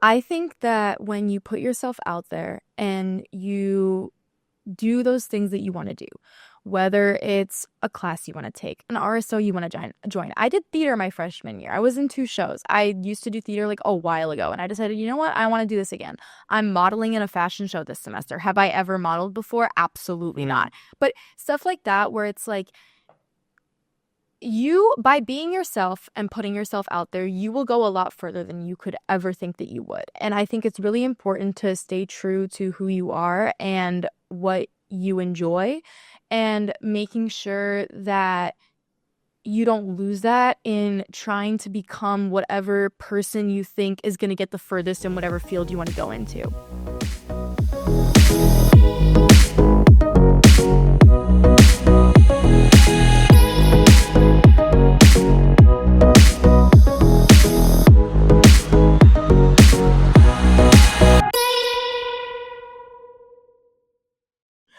I think that when you put yourself out there and you do those things that you want to do, whether it's a class you want to take, an RSO you want to join. I did theater my freshman year. I was in 2 shows. I used to do theater like a while ago, and I decided, you know what? I want to do this again. I'm modeling in a fashion show this semester. Have I ever modeled before? Absolutely not. But stuff like that where it's like, you, by being yourself and putting yourself out there, you will go a lot further than you could ever think that you would. And I think it's really important to stay true to who you are and what you enjoy, and making sure that you don't lose that in trying to become whatever person you think is going to get the furthest in whatever field you want to go into.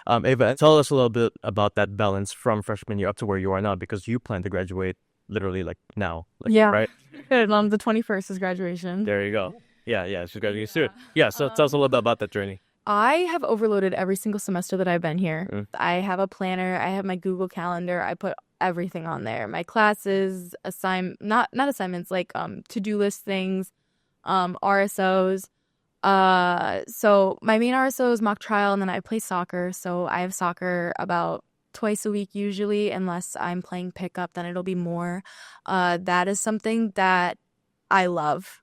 Ava, tell us a little bit about that balance from freshman year up to where you are now, because you plan to graduate literally like now, Yeah. right? The 21st is graduation. There you go. Yeah, she's graduating soon. Yeah, so tell us a little bit about that journey. I have overloaded every single semester that I've been here. I have a planner. I have my Google Calendar. I put everything on there. My classes, not assignments, like to-do list things, RSOs. So my main RSO is mock trial, and then I play soccer. So I have soccer about twice a week usually, unless I'm playing pickup, then it'll be more. That is something that I love.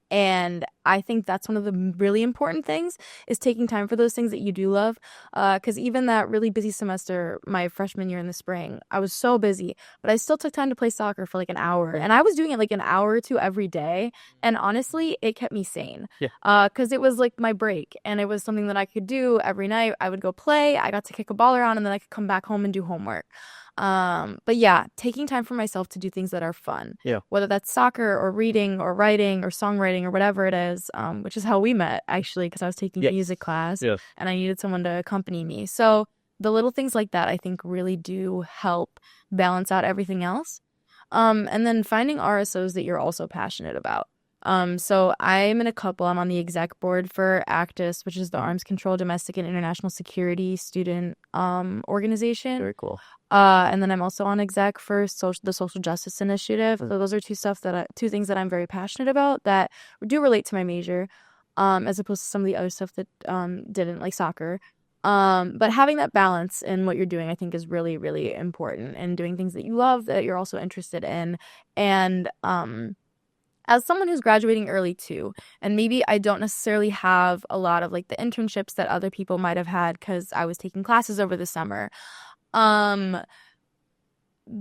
And I think that's one of the really important things, is taking time for those things that you do love. Because even that really busy semester, my freshman year in the spring, I was so busy, but I still took time to play soccer for like an hour. And I was doing it like an hour or two every day. And honestly, it kept me sane. Yeah. Because it was like my break, and it was something that I could do every night. I would go play, I got to kick a ball around, and then I could come back home and do homework. But yeah, taking time for myself to do things that are fun. Yeah. Whether that's soccer or reading or writing or songwriting or whatever it is, which is how we met, actually, because I was taking music class and I needed someone to accompany me. So the little things like that, I think, really do help balance out everything else. And then finding RSOs that you're also passionate about. So I'm in a couple. I'm on the exec board for ACTIS, which is the Arms Control Domestic and International Security Student organization. Very cool. And then I'm also on exec for the Social Justice Initiative. So those are two things that I'm very passionate about that do relate to my major, as opposed to some of the other stuff that didn't, like soccer. But having that balance in what you're doing, I think, is really, really important, and doing things that you love, that you're also interested in. And as someone who's graduating early too, and maybe I don't necessarily have a lot of like the internships that other people might have had because I was taking classes over the summer,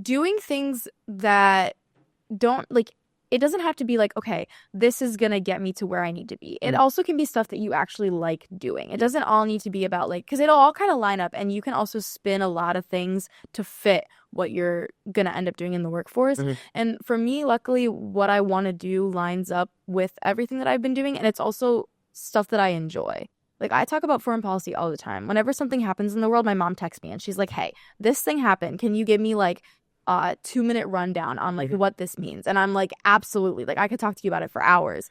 doing things that don't, like, it doesn't have to be like, okay, this is gonna get me to where I need to be. It also can be stuff that you actually like doing. It doesn't all need to be about like, because it'll all kind of line up, and you can also spin a lot of things to fit what you're gonna end up doing in the workforce. And for me, luckily, what I want to do lines up with everything that I've been doing, and it's also stuff that I enjoy. Like, I talk about foreign policy all the time. Whenever something happens in the world, my mom texts me and she's like, hey, this thing happened. Can you give me like a 2-minute rundown on like what this means? And I'm like, absolutely. Like, I could talk to you about it for hours.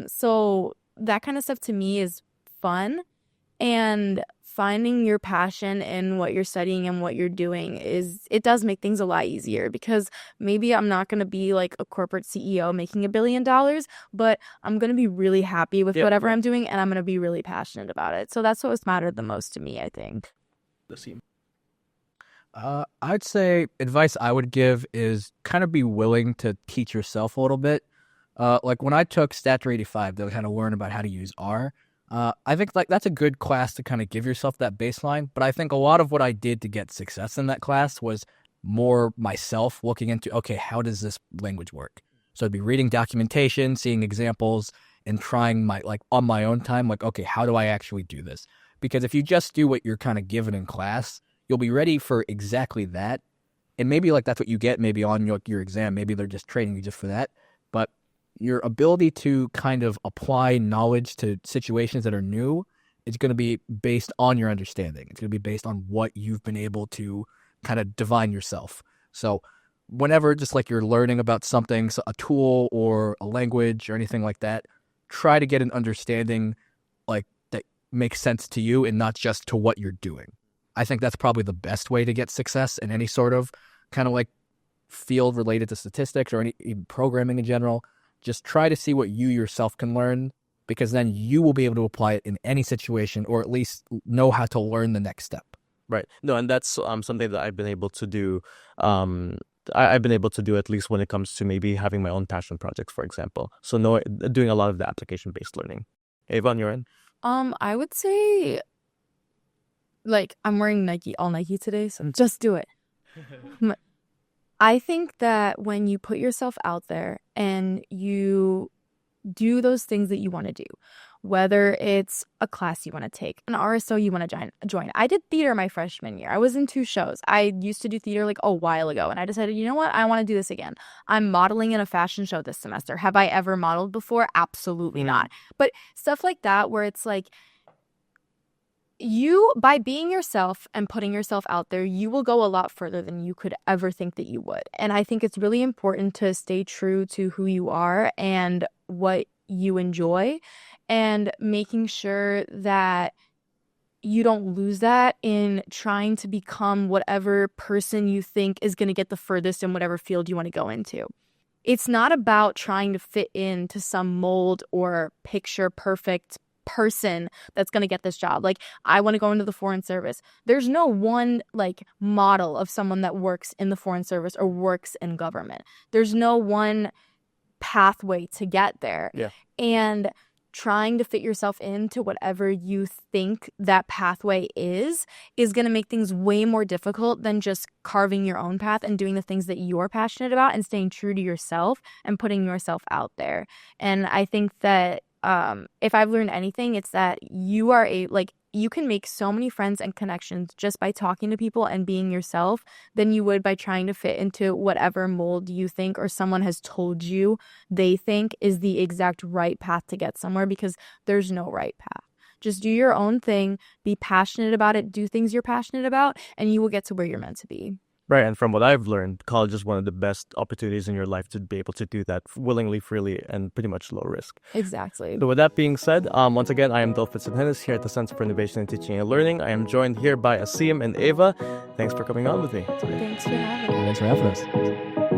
So that kind of stuff to me is fun. And finding your passion in what you're studying and what you're doing it does make things a lot easier, because maybe I'm not going to be like a corporate CEO making $1 billion, but I'm going to be really happy with whatever I'm doing, and I'm going to be really passionate about it. So that's what's mattered the most to me, I think. I'd say advice I would give is kind of be willing to teach yourself a little bit. Like when I took Stat 85, to kind of learn about how to use R. I think like that's a good class to kind of give yourself that baseline. But I think a lot of what I did to get success in that class was more myself looking into, okay, how does this language work? So I'd be reading documentation, seeing examples, and trying on my own time, like, okay, how do I actually do this? Because if you just do what you're kind of given in class, you'll be ready for exactly that. And maybe like that's what you get maybe on your exam. Maybe they're just training you just for that. But your ability to kind of apply knowledge to situations that are new is going to be based on your understanding. It's going to be based on what you've been able to kind of divine yourself. So whenever just like you're learning about something, so a tool or a language or anything like that, try to get an understanding like that makes sense to you and not just to what you're doing. I think that's probably the best way to get success in any sort of kind of like field related to statistics or even programming in general. Just try to see what you yourself can learn, because then you will be able to apply it in any situation, or at least know how to learn the next step. Right. No, and that's something that I've been able to do. I've been able to do, at least when it comes to maybe having my own passion projects, for example. So doing a lot of the application-based learning. Ava, on your end? I would say, like, I'm wearing all Nike today, so just do it. I think that when you put yourself out there and you do those things that you want to do, whether it's a class you want to take, an RSO you want to join. I did theater my freshman year. I was in 2 shows. I used to do theater like a while ago, and I decided, you know what? I want to do this again. I'm modeling in a fashion show this semester. Have I ever modeled before? Absolutely not. But stuff like that, where it's like, you, by being yourself and putting yourself out there, you will go a lot further than you could ever think that you would. And I think it's really important to stay true to who you are and what you enjoy, and making sure that you don't lose that in trying to become whatever person you think is going to get the furthest in whatever field you want to go into. It's not about trying to fit into some mold or picture perfect person that's going to get this job. Like, I want to go into the foreign service. There's no one like model of someone that works in the foreign service or works in government. There's no one pathway to get there. Yeah. And trying to fit yourself into whatever you think that pathway is going to make things way more difficult than just carving your own path and doing the things that you're passionate about and staying true to yourself and putting yourself out there. And I think that if I've learned anything, it's that you are you can make so many friends and connections just by talking to people and being yourself than you would by trying to fit into whatever mold you think or someone has told you they think is the exact right path to get somewhere, because there's no right path. Just do your own thing, be passionate about it, do things you're passionate about, and you will get to where you're meant to be. Right, and from what I've learned, college is one of the best opportunities in your life to be able to do that willingly, freely, and pretty much low risk. Exactly. So with that being said, once again, I am Dulf Genis here at the Center for Innovation in Teaching and Learning. I am joined here by Asim and Ava. Thanks for coming on with me. Thanks for having me. Thanks for having us.